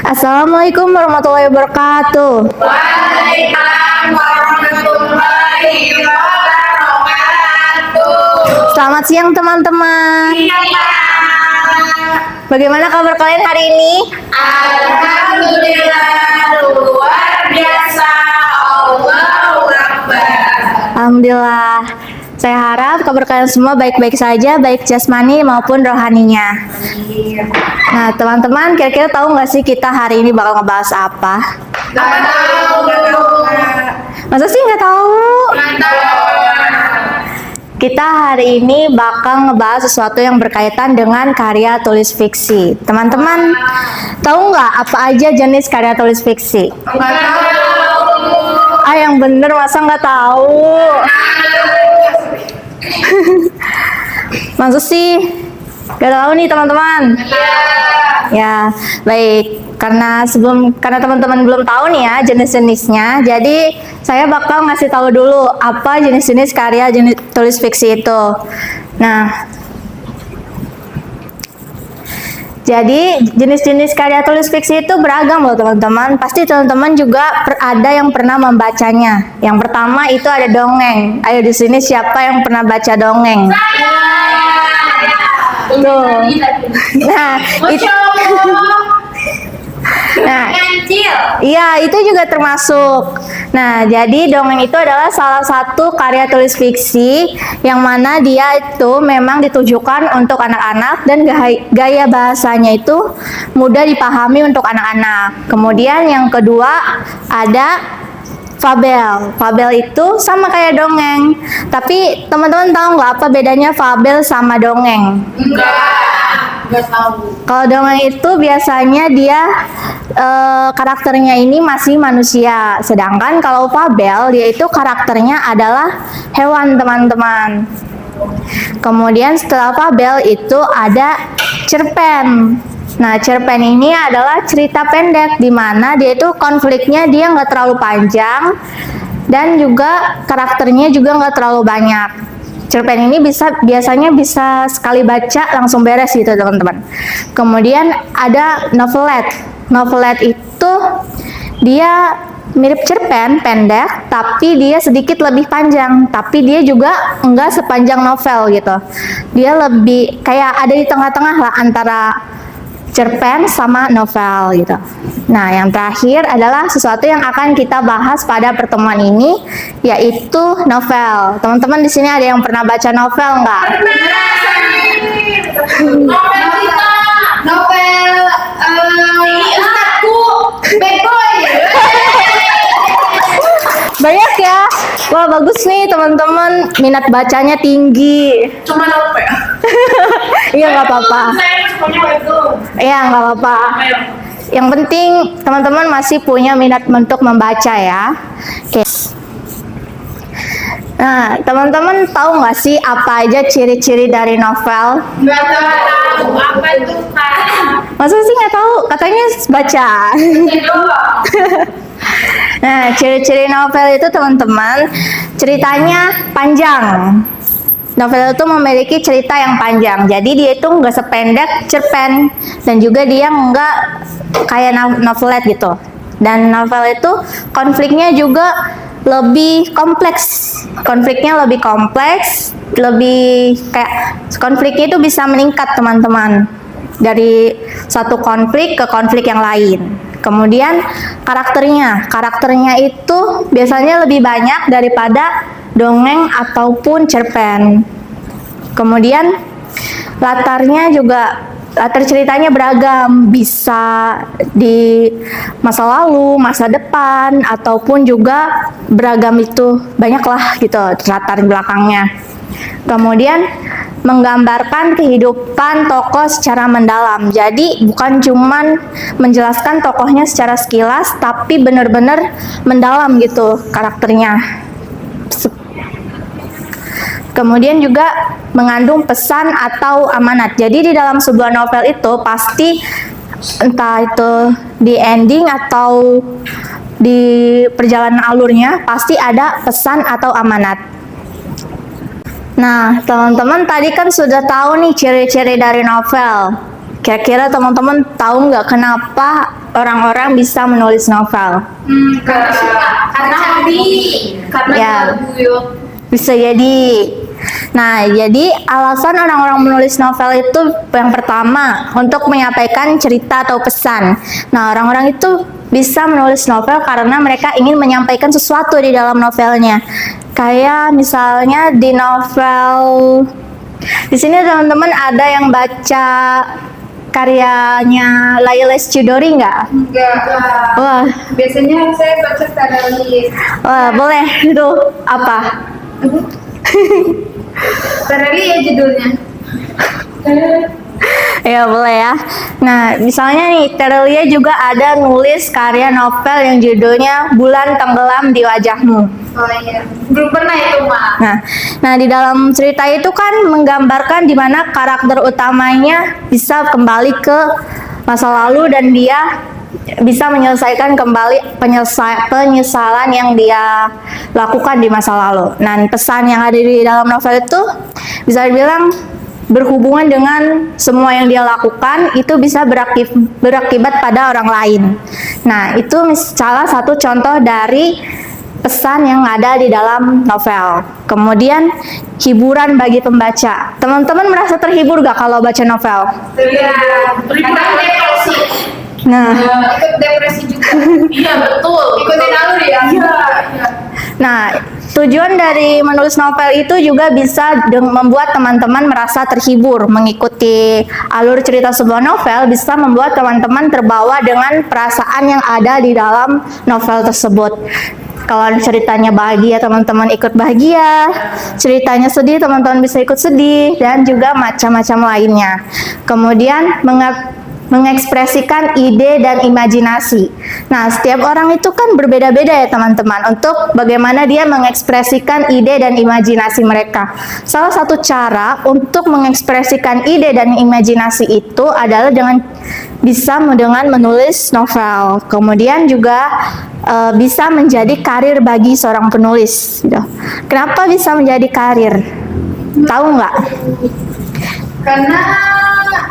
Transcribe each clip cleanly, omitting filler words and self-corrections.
Assalamualaikum warahmatullahi wabarakatuh. Waalaikumsalam warahmatullahi wabarakatuh. Selamat siang teman-teman. Iya, Pak. Bagaimana kabar kalian hari ini? Alhamdulillah luar biasa. Allahu Akbar. Alhamdulillah. Saya harap kabar kalian semua baik-baik saja, baik jasmani maupun rohaninya. Nah, teman-teman, kira-kira tahu nggak sih kita hari ini bakal ngebahas apa? Nggak tahu. Masa sih nggak tahu? Nggak tahu. Kita hari ini bakal ngebahas sesuatu yang berkaitan dengan karya tulis fiksi. Teman-teman, tahu nggak apa aja jenis karya tulis fiksi? Nggak tahu. Ah, yang bener masa nggak tahu? Maksud sih gak tahu nih teman-teman. Ya, baik. Karena teman-teman belum tahu nih ya jenis-jenisnya, jadi saya bakal ngasih tahu dulu apa jenis-jenis karya tulis fiksi itu. Nah, jadi jenis-jenis karya tulis fiksi itu beragam loh teman-teman. Pasti teman-teman juga ada yang pernah membacanya. Yang pertama itu ada dongeng. Ayo di sini siapa yang pernah baca dongeng? Tuh. Nah, itu. Nah, iya itu juga termasuk. Nah, jadi dongeng itu adalah salah satu karya tulis fiksi yang mana dia itu memang ditujukan untuk anak-anak dan gaya bahasanya itu mudah dipahami untuk anak-anak. Kemudian yang kedua ada fabel. Fabel itu sama kayak dongeng. Tapi teman-teman tahu nggak apa bedanya fabel sama dongeng? Nggak tahu. Kalau dongeng itu biasanya dia karakternya ini masih manusia, sedangkan kalau fabel dia itu karakternya adalah hewan teman-teman. Kemudian setelah fabel itu ada cerpen. Nah, cerpen ini adalah cerita pendek di mana dia itu konfliknya dia nggak terlalu panjang dan juga karakternya juga nggak terlalu banyak. Cerpen ini biasanya bisa sekali baca langsung beres gitu teman-teman. Kemudian ada novelet. Novelet itu dia mirip cerpen pendek, tapi dia sedikit lebih panjang. Tapi dia juga enggak sepanjang novel gitu. Dia lebih kayak ada di tengah-tengah lah antara cerpen sama novel gitu. Nah, yang terakhir adalah sesuatu yang akan kita bahas pada pertemuan ini, yaitu novel. Teman-teman di sini ada yang pernah baca novel nggak? Novel kita. Novel Ustadku Bad Boy. Banyak ya? Wah, bagus nih teman-teman, minat bacanya tinggi. Cuma novel. Iya, nggak apa-apa. Saya sukanya itu. Iya, nggak apa-apa. Yang penting teman-teman masih punya minat untuk membaca ya. Oke. Nah, teman-teman tahu nggak sih apa aja ciri-ciri dari novel? Nggak tahu. Apa itu, Kak? Masa sih nggak tahu? Katanya baca. Nah, ciri-ciri novel itu teman-teman, ceritanya panjang. Novel itu memiliki cerita yang panjang, jadi dia itu nggak sependek cerpen dan juga dia nggak kayak novelet gitu. Dan novel itu konfliknya juga lebih kompleks. Konfliknya lebih kompleks, lebih kayak konfliknya itu bisa meningkat teman-teman dari satu konflik ke konflik yang lain. Kemudian karakternya itu biasanya lebih banyak daripada dongeng ataupun cerpen. Kemudian latar ceritanya beragam, bisa di masa lalu, masa depan, ataupun juga beragam itu banyaklah gitu latar belakangnya. Kemudian menggambarkan kehidupan tokoh secara mendalam. Jadi bukan cuman menjelaskan tokohnya secara sekilas, tapi benar-benar mendalam gitu karakternya. Kemudian juga mengandung pesan atau amanat. Jadi di dalam sebuah novel itu pasti entah itu di ending atau di perjalanan alurnya pasti ada pesan atau amanat. Nah, teman-teman tadi kan sudah tahu nih ciri-ciri dari novel. Kira-kira teman-teman tahu nggak kenapa orang-orang bisa menulis novel? Karena suka. Karena hobi. Karena Ya. guyub. Bisa jadi. Nah, jadi alasan orang-orang menulis novel itu yang pertama untuk menyampaikan cerita atau pesan. Nah, orang-orang itu bisa menulis novel karena mereka ingin menyampaikan sesuatu di dalam novelnya. Kayak misalnya di novel, di sini teman-teman ada yang baca karyanya Lailes Chudori nggak? Enggak. Wah, Biasanya saya baca Taralis. wah boleh itu apa? Taralis ya judulnya. Ya boleh ya. Nah, misalnya nih Terelia juga ada nulis karya novel yang judulnya Bulan Tenggelam di Wajahmu. Oh iya. Belum pernah itu mah. Nah, di dalam cerita itu kan menggambarkan di mana karakter utamanya bisa kembali ke masa lalu dan dia bisa menyelesaikan kembali penyesalan yang dia lakukan di masa lalu. Nah, pesan yang ada di dalam novel itu bisa dibilang berhubungan dengan semua yang dia lakukan itu bisa berakibat pada orang lain. Nah, itu salah satu contoh dari pesan yang ada di dalam novel. Kemudian hiburan bagi pembaca. Teman-teman merasa terhibur gak kalau baca novel? Iya. Karena depresi. Nah, Ikut depresi juga. Iya betul. Ikutin alur ya. Iya. Nah, tujuan dari menulis novel itu juga bisa membuat teman-teman merasa terhibur. Mengikuti alur cerita sebuah novel bisa membuat teman-teman terbawa dengan perasaan yang ada di dalam novel tersebut. Kalau ceritanya bahagia, teman-teman ikut bahagia. Ceritanya sedih, teman-teman bisa ikut sedih. Dan juga macam-macam lainnya. Kemudian mengekspresikan ide dan imajinasi. Nah, setiap orang itu kan berbeda-beda ya teman-teman untuk bagaimana dia mengekspresikan ide dan imajinasi mereka. Salah satu cara untuk mengekspresikan ide dan imajinasi itu adalah dengan menulis novel. Kemudian juga bisa menjadi karir bagi seorang penulis. Gitu. Kenapa bisa menjadi karir? Tahu nggak? Karena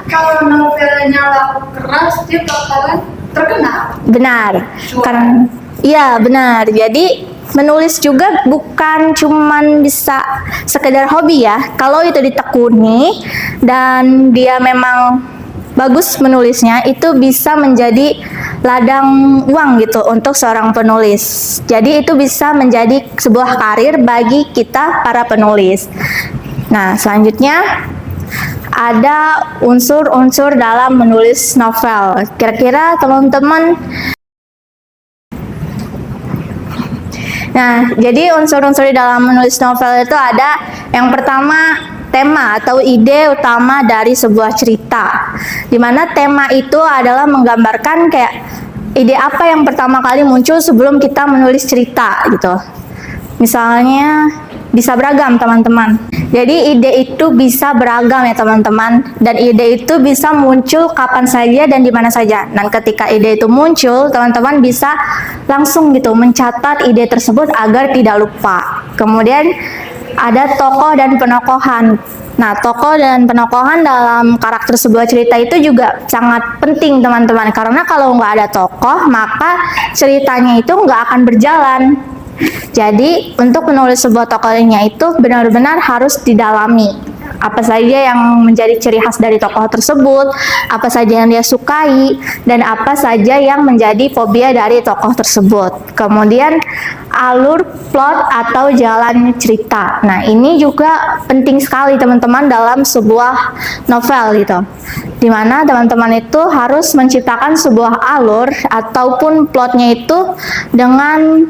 kalau novelnya laku keras dia bakalan terkenal. Benar. Karena iya, benar. Jadi menulis juga bukan cuman bisa sekedar hobi ya. Kalau itu ditekuni dan dia memang bagus menulisnya, itu bisa menjadi ladang uang gitu untuk seorang penulis. Jadi itu bisa menjadi sebuah karir bagi kita para penulis. Nah, selanjutnya ada unsur-unsur dalam menulis novel. Kira-kira teman-teman. Nah, jadi unsur-unsur di dalam menulis novel itu ada yang pertama tema atau ide utama dari sebuah cerita. Dimana tema itu adalah menggambarkan kayak ide apa yang pertama kali muncul sebelum kita menulis cerita gitu. Misalnya bisa beragam teman-teman. Jadi ide itu bisa beragam ya teman-teman. Dan ide itu bisa muncul kapan saja dan di mana saja. Dan ketika ide itu muncul, teman-teman bisa langsung gitu mencatat ide tersebut agar tidak lupa. Kemudian ada tokoh dan penokohan. Nah, tokoh dan penokohan dalam karakter sebuah cerita itu juga sangat penting teman-teman. Karena kalau nggak ada tokoh, maka ceritanya itu nggak akan berjalan. Jadi untuk menulis sebuah tokohnya itu benar-benar harus didalami. Apa saja yang menjadi ciri khas dari tokoh tersebut, apa saja yang dia sukai, dan apa saja yang menjadi fobia dari tokoh tersebut. Kemudian alur plot atau jalan cerita. Nah, ini juga penting sekali teman-teman dalam sebuah novel gitu. Dimana teman-teman itu harus menciptakan sebuah alur ataupun plotnya itu dengan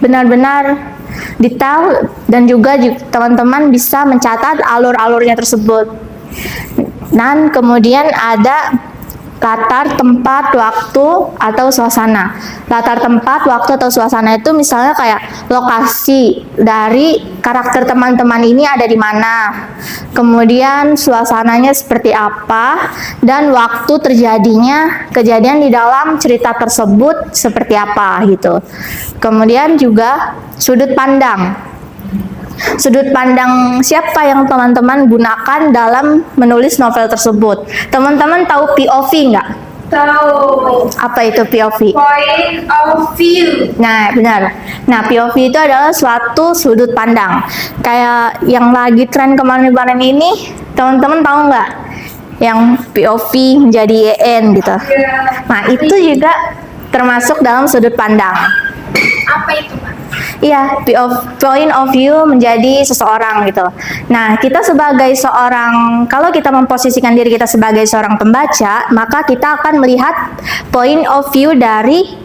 benar-benar detail dan juga teman-teman bisa mencatat alur-alurnya tersebut. Dan kemudian ada latar, tempat, waktu, atau suasana. Latar tempat, waktu, atau suasana itu misalnya kayak lokasi dari karakter teman-teman ini ada di mana. Kemudian suasananya seperti apa dan waktu terjadinya kejadian di dalam cerita tersebut seperti apa gitu. Kemudian juga sudut pandang. Sudut pandang siapa yang teman-teman gunakan dalam menulis novel tersebut? Teman-teman tahu POV nggak? Tahu. Apa itu POV? Point of view. Nah, benar. Nah, POV itu adalah suatu sudut pandang. Kayak yang lagi tren kemarin-kemarin ini, teman-teman tahu nggak? Yang POV menjadi YN gitu. Nah, itu juga termasuk dalam sudut pandang. Apa itu, Pak? Iya, point of view menjadi seseorang gitu. Nah, kita sebagai seorang, kalau kita memposisikan diri kita sebagai seorang pembaca, maka kita akan melihat point of view dari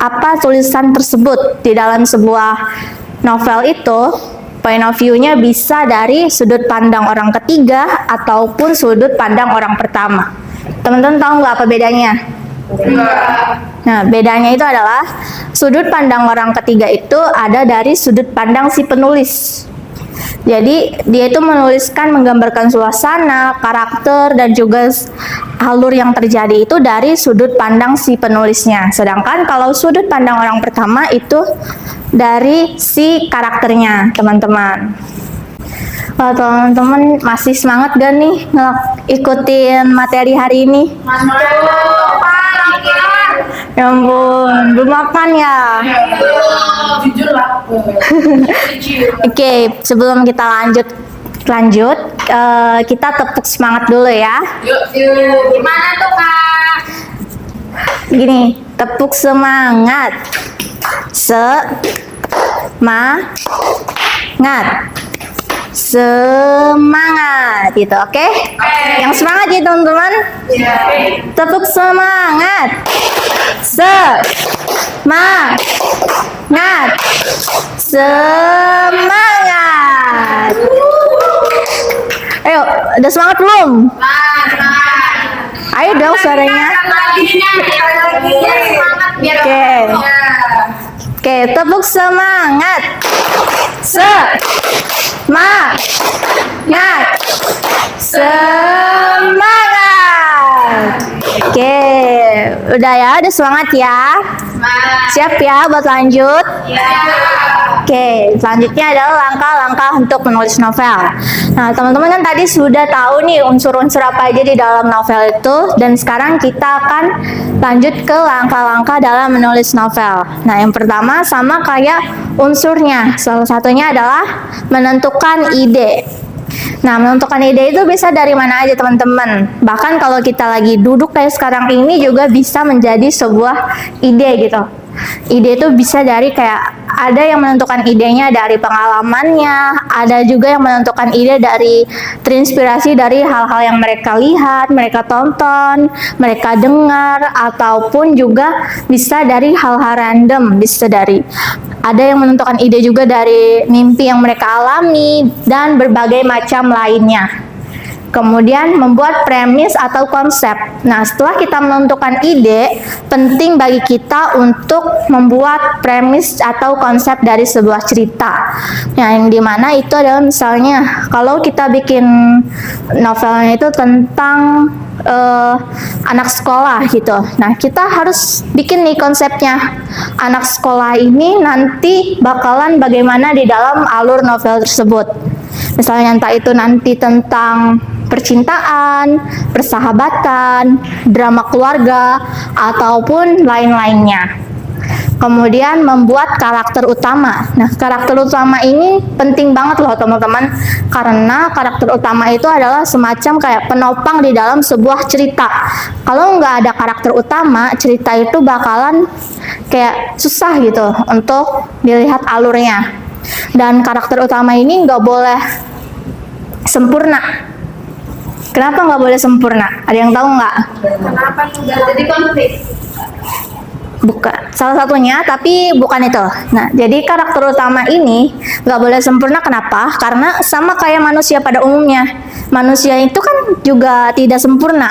apa tulisan tersebut di dalam sebuah novel itu. Point of view-nya bisa dari sudut pandang orang ketiga ataupun sudut pandang orang pertama. Teman-teman tahu nggak apa bedanya? Nah, bedanya itu adalah sudut pandang orang ketiga itu ada dari sudut pandang si penulis. Jadi, dia itu menuliskan, menggambarkan suasana, karakter, dan juga alur yang terjadi itu dari sudut pandang si penulisnya. Sedangkan kalau sudut pandang orang pertama itu dari si karakternya, teman-teman. Kalau teman-teman masih semangat gak nih ikutin materi hari ini? Ya ampun, belum makan ya? Jujur lah. Oke, sebelum kita lanjut, kita tepuk semangat dulu ya. Yuk. Gimana tuh, Kak? Gini, tepuk semangat. Semangat gitu, oke? Yang semangat ya teman-teman. Tepuk semangat. Semangat. Ayo, udah semangat belum? Ayo dong suaranya. Oke, tepuk semangat. Semangat. Oke, udah ya, udah semangat ya. Siap ya buat lanjut? Oke, selanjutnya adalah langkah-langkah untuk menulis novel. Nah, teman-teman kan tadi sudah tahu nih unsur-unsur apa aja di dalam novel itu, dan sekarang kita akan lanjut ke langkah-langkah dalam menulis novel. Nah, yang pertama sama kayak unsurnya, salah satunya adalah menentukan ide. Nah, menentukan ide itu bisa dari mana aja teman-teman. Bahkan kalau kita lagi duduk kayak sekarang ini juga bisa menjadi sebuah ide gitu. Ide itu bisa dari kayak ada yang menentukan idenya dari pengalamannya, ada juga yang menentukan ide dari terinspirasi dari hal-hal yang mereka lihat, mereka tonton, mereka dengar, ataupun juga bisa dari hal-hal random, bisa dari ada yang menentukan ide juga dari mimpi yang mereka alami dan berbagai macam lainnya. Kemudian membuat premis atau konsep. Nah, setelah kita menentukan ide, penting bagi kita untuk membuat premis atau konsep dari sebuah cerita. Nah, yang dimana itu adalah misalnya kalau kita bikin novelnya itu tentang anak sekolah gitu. Nah, kita harus bikin nih konsepnya. Anak sekolah ini nanti bakalan bagaimana di dalam alur novel tersebut. Misalnya entah itu nanti tentang percintaan, persahabatan, drama keluarga, ataupun lain-lainnya. Kemudian membuat karakter utama. Nah, karakter utama ini penting banget loh teman-teman, karena karakter utama itu adalah semacam kayak penopang di dalam sebuah cerita. Kalau nggak ada karakter utama, cerita itu bakalan kayak susah gitu untuk dilihat alurnya. Dan karakter utama ini nggak boleh sempurna. Kenapa nggak boleh sempurna? Ada yang tahu nggak? Kenapa juga jadi konflik? Bukan, salah satunya, tapi bukan itu. Nah, jadi karakter utama ini nggak boleh sempurna. Kenapa? Karena sama kayak manusia pada umumnya. Manusia itu kan juga tidak sempurna.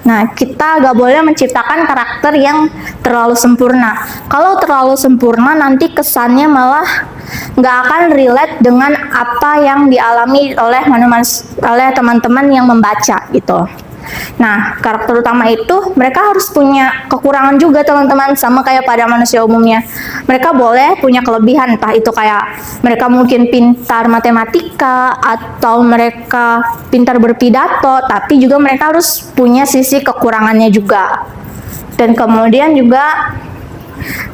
Nah, kita nggak boleh menciptakan karakter yang terlalu sempurna. Kalau terlalu sempurna, nanti kesannya malah nggak akan relate dengan apa yang dialami oleh teman-teman yang membaca gitu. Nah, karakter utama itu mereka harus punya kekurangan juga teman-teman, sama kayak pada manusia umumnya. Mereka boleh punya kelebihan, entah itu kayak mereka mungkin pintar matematika atau mereka pintar berpidato, tapi juga mereka harus punya sisi kekurangannya juga. Dan kemudian juga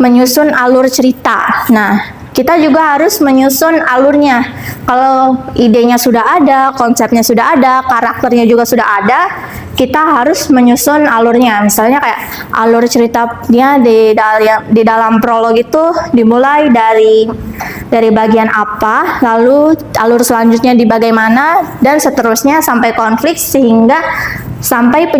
menyusun alur cerita. Nah, kita juga harus menyusun alurnya. Kalau idenya sudah ada, konsepnya sudah ada, karakternya juga sudah ada, kita harus menyusun alurnya. Misalnya kayak alur ceritanya di dalam prolog itu dimulai dari bagian apa, lalu alur selanjutnya di bagaimana, dan seterusnya sampai konflik sehingga sampai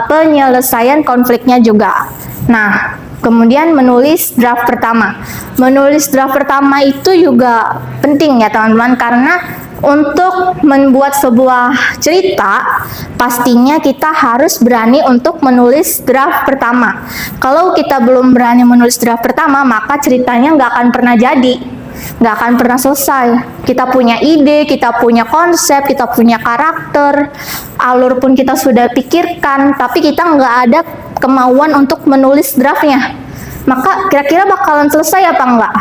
penyelesaian konfliknya juga. Nah, kemudian menulis draft pertama. Menulis draft pertama itu juga penting ya teman-teman, karena untuk membuat sebuah cerita pastinya kita harus berani untuk menulis draft pertama. Kalau kita belum berani menulis draft pertama, maka ceritanya nggak akan pernah jadi, nggak akan pernah selesai. Kita punya ide, kita punya konsep, kita punya karakter, alur pun kita sudah pikirkan, tapi kita nggak ada kemauan untuk menulis draftnya, maka kira-kira bakalan selesai apa enggak?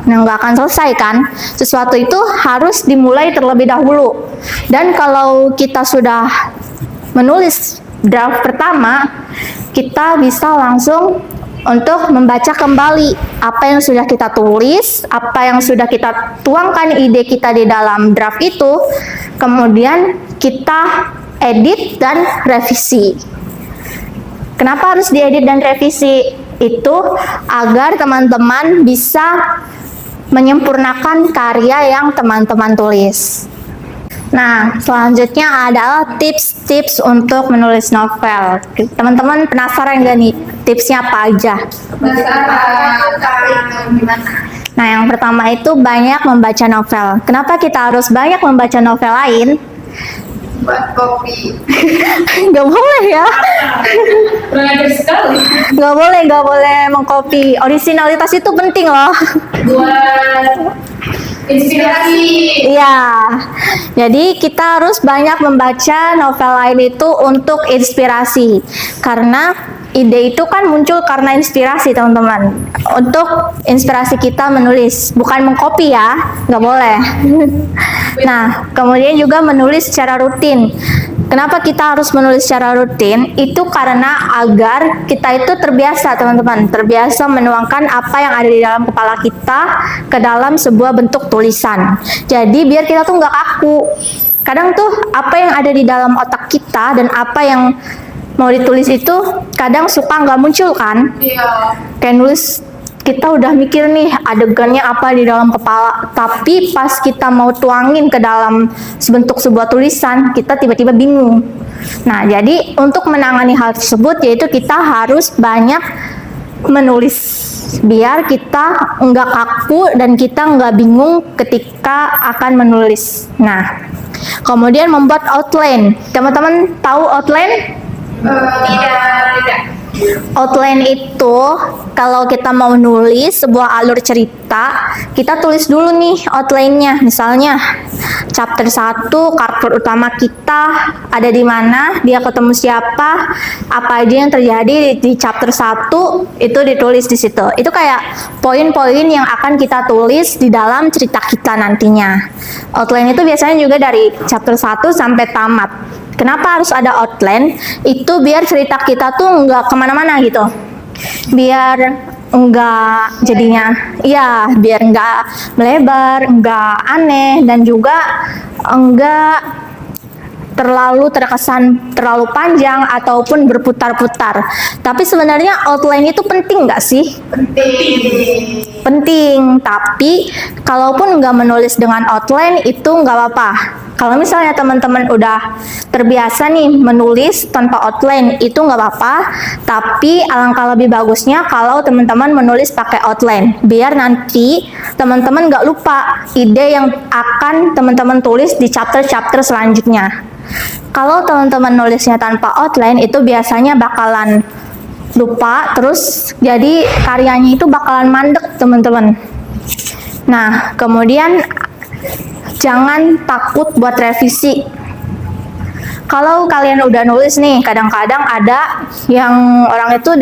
Nah, nggak akan selesai kan? Sesuatu itu harus dimulai terlebih dahulu. Dan kalau kita sudah menulis draft pertama, kita bisa langsung untuk membaca kembali apa yang sudah kita tulis, apa yang sudah kita tuangkan ide kita di dalam draft itu, kemudian kita edit dan revisi. Kenapa harus diedit dan revisi? Itu agar teman-teman bisa menyempurnakan karya yang teman-teman tulis. Nah, selanjutnya adalah tips-tips untuk menulis novel. Teman-teman penasaran gak nih tipsnya apa aja? Nah, yang pertama itu banyak membaca novel. Kenapa kita harus banyak membaca novel lain? Buat kopi. Gak boleh ya. Belajar sekali. Gak boleh mengcopy. Originalitas itu penting loh. Buat inspirasi. Iya. Jadi kita harus banyak membaca novel lain itu untuk inspirasi. Karena ide itu kan muncul karena inspirasi teman-teman. Untuk inspirasi kita menulis, bukan mengcopy ya. Nggak boleh. Nah, kemudian juga menulis secara rutin. Kenapa kita harus menulis secara rutin? Itu karena agar kita itu terbiasa teman-teman. Terbiasa menuangkan apa yang ada di dalam kepala kita ke dalam sebuah bentuk tulisan. Jadi biar kita tuh nggak kaku. Kadang tuh apa yang ada di dalam otak kita dan apa yang mau ditulis itu kadang suka nggak muncul kan? Iya. Kayak nulis, kita udah mikir nih adegannya apa di dalam kepala, tapi pas kita mau tuangin ke dalam sebentuk sebuah tulisan, kita tiba-tiba bingung. Nah, jadi untuk menangani hal tersebut yaitu kita harus banyak menulis biar kita nggak kaku dan kita nggak bingung ketika akan menulis. Nah, kemudian membuat outline. Teman-teman tahu outline? Tidak. Outline itu kalau kita mau nulis sebuah alur cerita, kita tulis dulu nih outline-nya. Misalnya chapter 1, karakter utama kita ada di mana, dia ketemu siapa, apa aja yang terjadi di chapter 1 itu ditulis di situ. Itu kayak poin-poin yang akan kita tulis di dalam cerita kita nantinya. Outline itu biasanya juga dari chapter 1 sampai tamat. Kenapa harus ada outline? Itu biar cerita kita tuh nggak kemana-mana gitu. Biar nggak jadinya, ya biar nggak melebar, nggak aneh, dan juga nggak terlalu terkesan terlalu panjang ataupun berputar-putar. Tapi sebenarnya outline itu penting nggak sih? Penting, tapi kalaupun nggak menulis dengan outline itu nggak apa-apa. Kalau misalnya teman-teman udah terbiasa nih menulis tanpa outline, itu nggak apa-apa, tapi alangkah lebih bagusnya kalau teman-teman menulis pakai outline, biar nanti teman-teman nggak lupa ide yang akan teman-teman tulis di chapter-chapter selanjutnya. Kalau teman-teman nulisnya tanpa outline, itu biasanya bakalan lupa, terus jadi karyanya itu bakalan mandek teman-teman. Nah, kemudian jangan takut buat revisi. kalau kalian udah nulis nih, kadang-kadang ada yang orang itu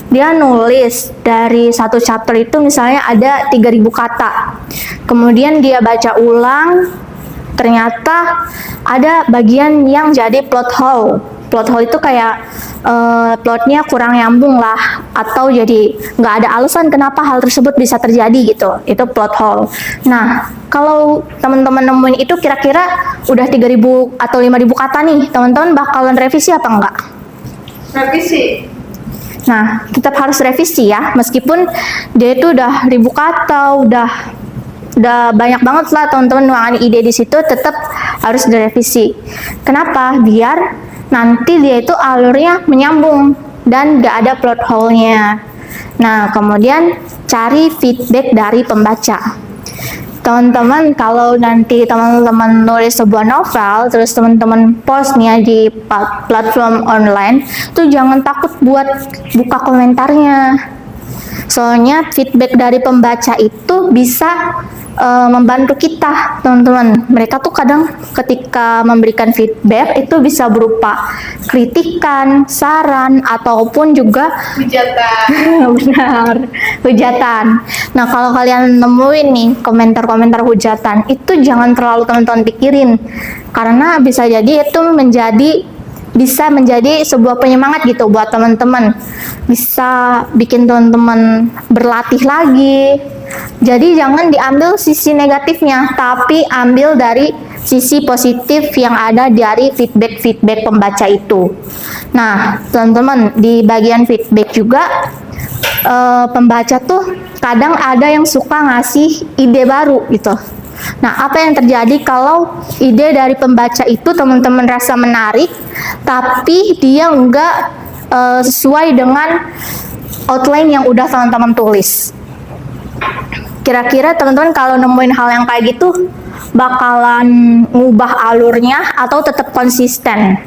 dia nulis dari satu chapter itu misalnya ada 3.000 kata. Kemudian dia baca ulang, ternyata ada bagian yang jadi plot hole. Plot hole itu kayak plotnya kurang nyambung lah, atau jadi nggak ada alasan kenapa hal tersebut bisa terjadi gitu. Itu plot hole. Nah, kalau teman-teman nemuin itu kira-kira udah 3.000 atau 5.000 kata nih, teman-teman bakalan revisi apa enggak? Revisi. Nah, tetap harus revisi ya, meskipun dia itu udah 1.000 kata, udah banyak banget lah teman-teman nuangin ide di situ, tetap harus direvisi. Kenapa? Biar nanti dia itu alurnya menyambung dan gak ada plot hole-nya. Nah, kemudian cari feedback dari pembaca. Teman-teman, kalau nanti teman-teman nulis sebuah novel, terus teman-teman post nih ya di platform online, tuh jangan takut buat buka komentarnya. Soalnya feedback dari pembaca itu bisa membantu kita, teman-teman. Mereka tuh kadang ketika memberikan feedback itu bisa berupa kritikan, saran, ataupun juga Hujatan. benar, hujatan. Nah, kalau kalian nemuin nih komentar-komentar hujatan, itu jangan terlalu teman-teman pikirin, karena bisa jadi itu bisa menjadi sebuah penyemangat gitu buat teman-teman, bisa bikin teman-teman berlatih lagi. Jadi jangan diambil sisi negatifnya, tapi ambil dari sisi positif yang ada dari feedback pembaca itu. Nah, teman-teman, di bagian feedback juga pembaca tuh kadang ada yang suka ngasih ide baru gitu. Nah, apa yang terjadi kalau ide dari pembaca itu teman-teman rasa menarik, tapi dia enggak sesuai dengan outline yang udah teman-teman tulis. Kira-kira teman-teman kalau nemuin hal yang kayak gitu, bakalan ngubah alurnya atau tetap konsisten?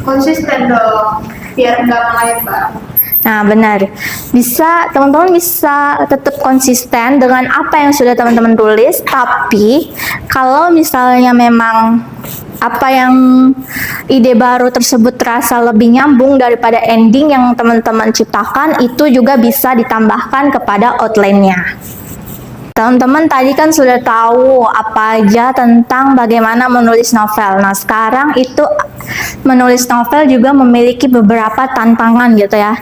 Konsisten dong, biar nggak melebar. Nah, benar. Teman-teman bisa tetap konsisten dengan apa yang sudah teman-teman tulis, tapi kalau misalnya memang apa yang ide baru tersebut terasa lebih nyambung daripada ending yang teman-teman ciptakan, itu juga bisa ditambahkan kepada outline-nya. Teman-teman tadi kan sudah tahu apa aja tentang bagaimana menulis novel. Nah, sekarang itu menulis novel juga memiliki beberapa tantangan gitu ya.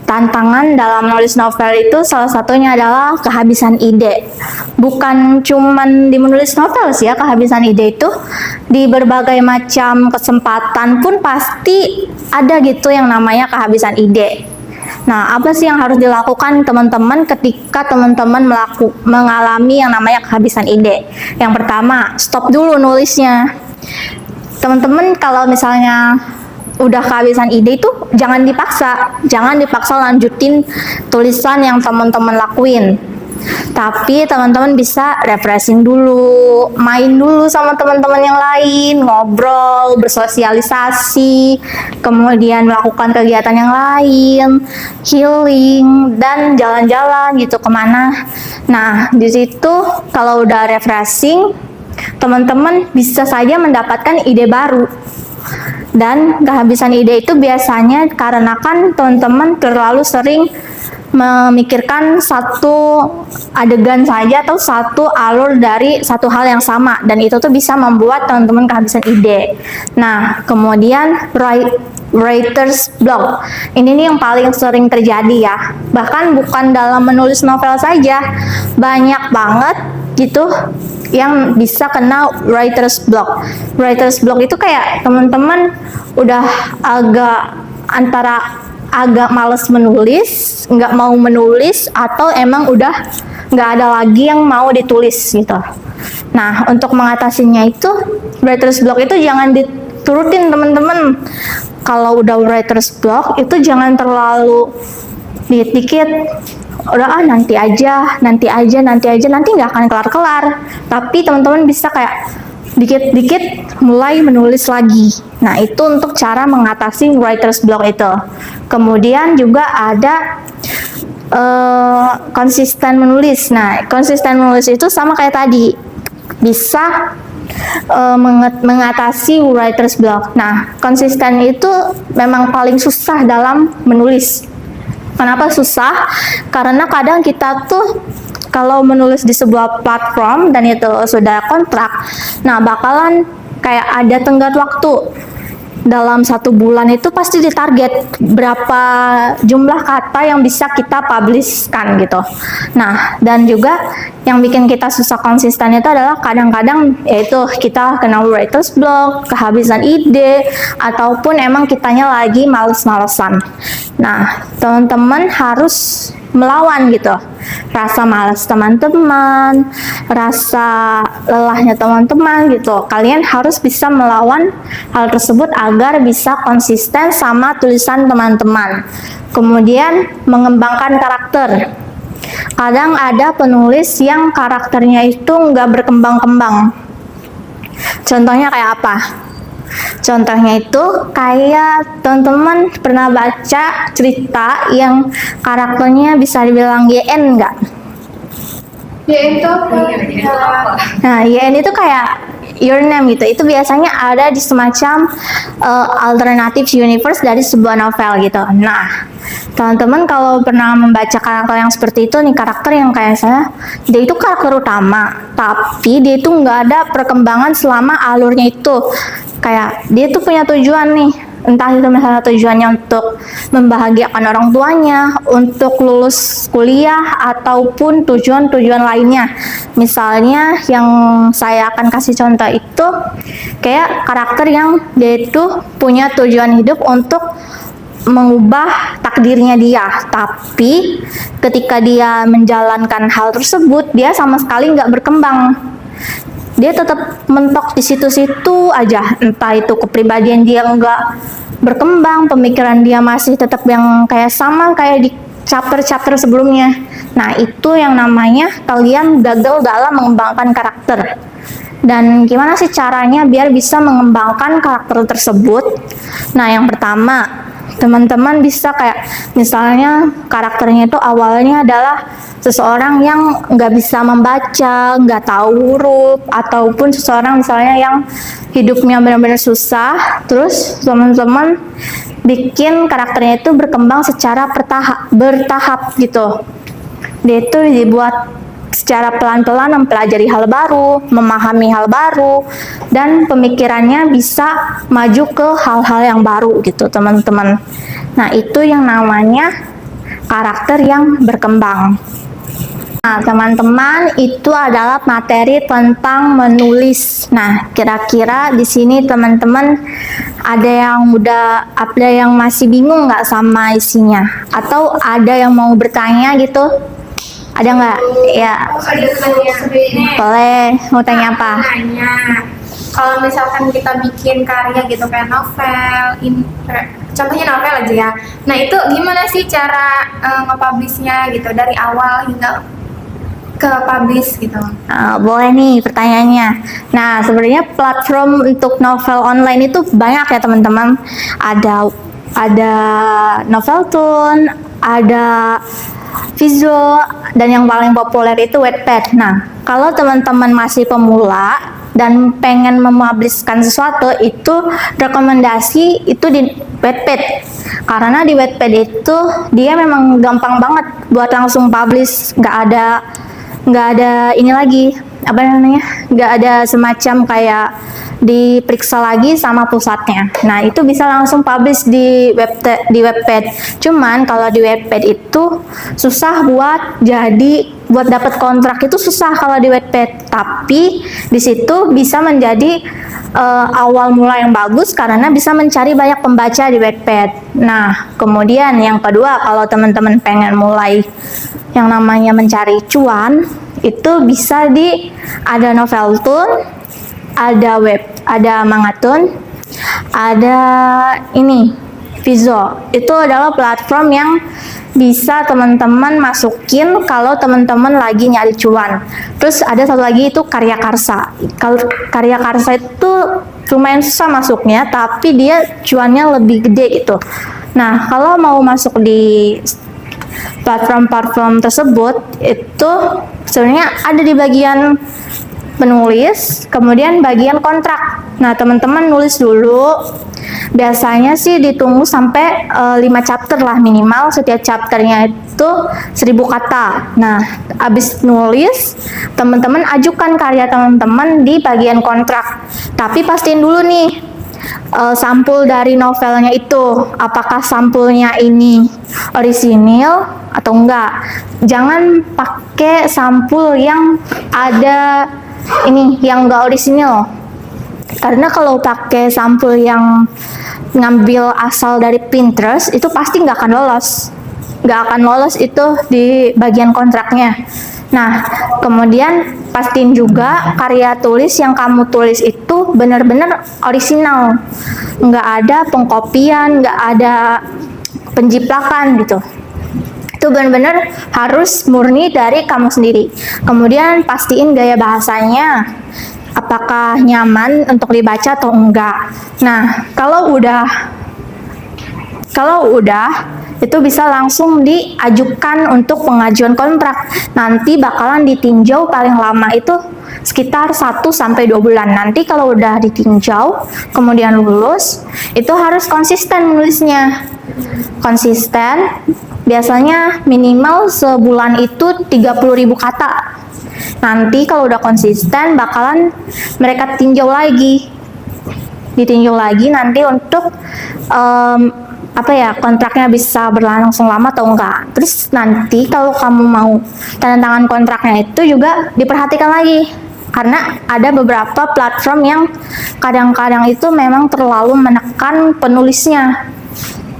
Tantangan dalam menulis novel itu salah satunya adalah kehabisan ide. Bukan cuman di menulis novel sih ya kehabisan ide itu, di berbagai macam kesempatan pun pasti ada gitu yang namanya kehabisan ide. Nah, apa sih yang harus dilakukan teman-teman ketika teman-teman mengalami yang namanya kehabisan ide? Yang pertama, stop dulu nulisnya. Teman-teman kalau misalnya udah kehabisan ide itu jangan dipaksa lanjutin tulisan yang teman-teman lakuin. Tapi teman-teman bisa refreshing dulu, main dulu sama teman-teman yang lain, ngobrol, bersosialisasi, kemudian melakukan kegiatan yang lain, healing, dan jalan-jalan gitu kemana. Nah, di situ kalau udah refreshing, teman-teman bisa saja mendapatkan ide baru. Dan kehabisan ide itu biasanya karena kan teman-teman terlalu sering memikirkan satu adegan saja atau satu alur dari satu hal yang sama, dan itu tuh bisa membuat teman-teman kehabisan ide. Nah, kemudian writer's block. Ini nih yang paling sering terjadi ya. Bahkan bukan dalam menulis novel saja, banyak banget gitu yang bisa kena writer's block. Writer's block itu kayak teman-teman udah agak males menulis, nggak mau menulis, atau emang udah nggak ada lagi yang mau ditulis gitu. Nah, untuk mengatasinya itu, writer's block itu jangan diturutin teman-teman. Kalau udah writer's block itu jangan terlalu dikit-dikit, udah nanti aja, nanti nggak akan kelar-kelar. Tapi teman-teman bisa kayak dikit-dikit mulai menulis lagi. Nah, itu untuk cara mengatasi writer's block itu. Kemudian juga ada konsisten menulis. Nah, konsisten menulis itu sama kayak tadi, bisa mengatasi writer's block. Nah, konsisten itu memang paling susah dalam menulis. Kenapa susah? Karena kadang kita tuh kalau menulis di sebuah platform dan itu sudah kontrak, nah bakalan kayak ada tenggat waktu. Dalam 1 bulan itu pasti ditarget berapa jumlah kata yang bisa kita publishkan gitu. Nah, dan juga yang bikin kita susah konsisten itu adalah kadang-kadang yaitu kita kena writer's block, kehabisan ide, ataupun emang kitanya lagi males-malesan. Nah, teman-teman harus melawan gitu rasa malas teman-teman, rasa lelahnya teman-teman gitu. Kalian harus bisa melawan hal tersebut agar bisa konsisten sama tulisan teman-teman. Kemudian mengembangkan karakter. Kadang ada penulis yang karakternya itu nggak berkembang-kembang. Contohnya kayak apa? Contohnya itu kayak teman-teman pernah baca cerita yang karakternya bisa dibilang YN nggak? YN itu apa? Nah, YN itu kayak your name gitu. Itu biasanya ada di semacam alternative universe dari sebuah novel gitu. Nah, teman-teman kalau pernah membaca karakter yang seperti itu nih, karakter yang kayak saya, dia itu karakter utama, tapi dia itu nggak ada perkembangan selama alurnya itu. Kayak dia tuh punya tujuan nih, entah itu misalnya tujuannya untuk membahagiakan orang tuanya, untuk lulus kuliah, ataupun tujuan-tujuan lainnya. Misalnya yang saya akan kasih contoh itu kayak karakter yang dia itu punya tujuan hidup untuk mengubah takdirnya dia, tapi ketika dia menjalankan hal tersebut dia sama sekali nggak berkembang. Dia tetap mentok di situ-situ aja, entah itu kepribadian dia nggak berkembang, pemikiran dia masih tetap yang kayak sama kayak di chapter-chapter sebelumnya. Nah, itu yang namanya kalian gagal dalam mengembangkan karakter. Dan gimana sih caranya biar bisa mengembangkan karakter tersebut? Nah, yang pertama, teman-teman bisa kayak misalnya karakternya itu awalnya adalah seseorang yang nggak bisa membaca, nggak tahu huruf, ataupun seseorang misalnya yang hidupnya benar-benar susah. Terus teman-teman bikin karakternya itu berkembang secara bertahap gitu. Dia itu dibuat secara pelan-pelan mempelajari hal baru, memahami hal baru, dan pemikirannya bisa maju ke hal-hal yang baru gitu teman-teman. Nah, itu yang namanya karakter yang berkembang. Nah, teman-teman, itu adalah materi tentang menulis. Nah, kira-kira di sini teman-teman ada yang masih bingung nggak sama isinya? Atau ada yang mau bertanya gitu? Ada nggak? Ya, Ada pertanyaan. boleh. Mau tanya apa? Nanya, kalau misalkan kita bikin karya gitu kayak novel, contohnya novel aja ya. Nah, itu gimana sih cara nge-publish-nya gitu dari awal hingga ke publish gitu? Boleh nih pertanyaannya. Nah, sebenarnya platform untuk novel online itu banyak ya teman-teman. Ada Noveltoon, ada Vizo, dan yang paling populer itu Wattpad. Nah, kalau teman-teman masih pemula dan pengen mempublishkan sesuatu, itu rekomendasi itu di Wattpad. Karena di Wattpad itu dia memang gampang banget buat langsung publish, nggak ada ini lagi, apa namanya, nggak ada semacam kayak diperiksa lagi sama pusatnya. Nah, itu bisa langsung publish di Wattpad. Cuman kalau di Wattpad itu susah buat dapat kontrak, itu susah kalau di Wattpad. Tapi di situ bisa menjadi awal mula yang bagus karena bisa mencari banyak pembaca di Wattpad. Nah, kemudian yang kedua, kalau teman-teman pengen mulai yang namanya mencari cuan, itu bisa ada Noveltoon, ada Mangatoon, ada Vizo. Itu adalah platform yang bisa teman-teman masukin kalau teman-teman lagi nyari cuan. Terus ada satu lagi itu Karya Karsa. Kalau Karya Karsa itu lumayan susah masuknya, tapi dia cuannya lebih gede gitu. Nah, kalau mau masuk di platform-platform tersebut, itu sebenarnya ada di bagian penulis, kemudian bagian kontrak. Nah, teman-teman nulis dulu. Biasanya sih ditunggu sampai 5 chapter lah minimal. Setiap chapternya itu 1000 kata. Nah, habis nulis, teman-teman ajukan karya teman-teman di bagian kontrak. Tapi pastiin dulu nih, sampul dari novelnya itu, apakah sampulnya ini orisinil atau enggak. Jangan pakai sampul yang ada ini yang enggak orisinil, karena kalau pakai sampul yang ngambil asal dari Pinterest itu pasti nggak akan lolos itu di bagian kontraknya. Nah, kemudian pastiin juga karya tulis yang kamu tulis itu benar-benar orisinal, nggak ada pengkopian, nggak ada penjiplakan gitu. Itu benar-benar harus murni dari kamu sendiri. Kemudian pastiin gaya bahasanya, apakah nyaman untuk dibaca atau enggak. Nah, kalau udah itu bisa langsung diajukan untuk pengajuan kontrak. Nanti bakalan ditinjau paling lama itu sekitar 1-2 bulan. Nanti kalau udah ditinjau, kemudian lulus, itu harus konsisten menulisnya. Konsisten, biasanya minimal sebulan itu 30.000 kata. Nanti kalau udah konsisten, bakalan mereka ditinjau lagi nanti untuk kontraknya bisa berlangsung lama atau enggak. Terus nanti kalau kamu mau tanda tangan kontraknya itu juga diperhatikan lagi, karena ada beberapa platform yang kadang-kadang itu memang terlalu menekan penulisnya.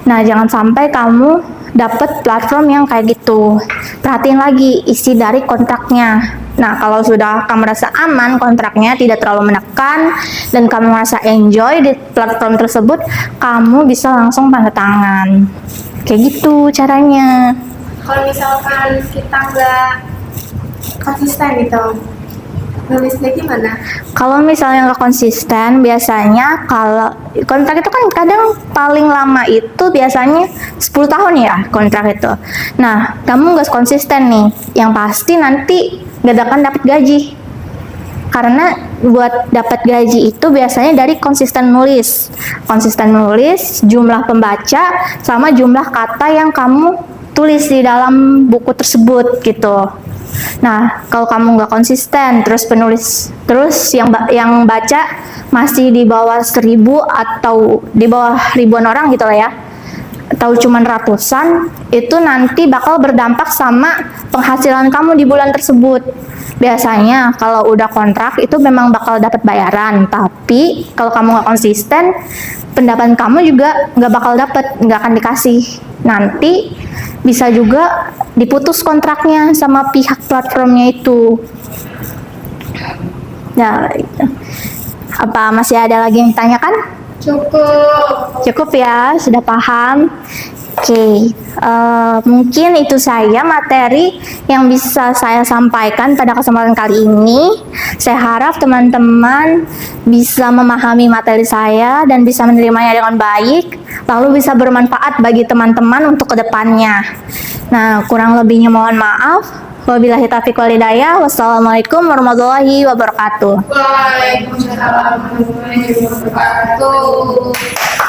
Nah, jangan sampai kamu dapat platform yang kayak gitu. Perhatiin lagi isi dari kontraknya. Nah, kalau sudah kamu rasa aman kontraknya, tidak terlalu menekan, dan kamu merasa enjoy di platform tersebut, kamu bisa langsung tanda tangan. Kayak gitu caranya. Kalau misalkan kita nggak konsisten gitu, nulisnya gimana? Kalau misalnya nggak konsisten, biasanya kalau kontrak itu kan kadang paling lama itu biasanya 10 tahun ya kontrak itu. Nah, kamu nggak konsisten nih, yang pasti nanti nggak akan dapat gaji. Karena buat dapat gaji itu biasanya dari konsisten nulis, jumlah pembaca, sama jumlah kata yang kamu tulis di dalam buku tersebut gitu. Nah, kalau kamu nggak konsisten, terus yang baca masih di bawah 1000 atau di bawah ribuan orang gitu lah ya, atau cuman ratusan, itu nanti bakal berdampak sama penghasilan kamu di bulan tersebut. Biasanya kalau udah kontrak itu memang bakal dapat bayaran, tapi kalau kamu nggak konsisten, pendapatan kamu juga nggak akan dikasih. Nanti bisa juga diputus kontraknya sama pihak platformnya itu. Nah, apa masih ada lagi yang ditanyakan? Cukup ya, sudah paham. Oke, mungkin itu saja materi yang bisa saya sampaikan pada kesempatan kali ini. Saya harap teman-teman bisa memahami materi saya dan bisa menerimanya dengan baik, lalu bisa bermanfaat bagi teman-teman untuk kedepannya. Nah, kurang lebihnya mohon maaf. Wabillahi taufiq wal hidayah. Wassalamualaikum warahmatullahi wabarakatuh. Waalaikumsalam warahmatullahi wabarakatuh.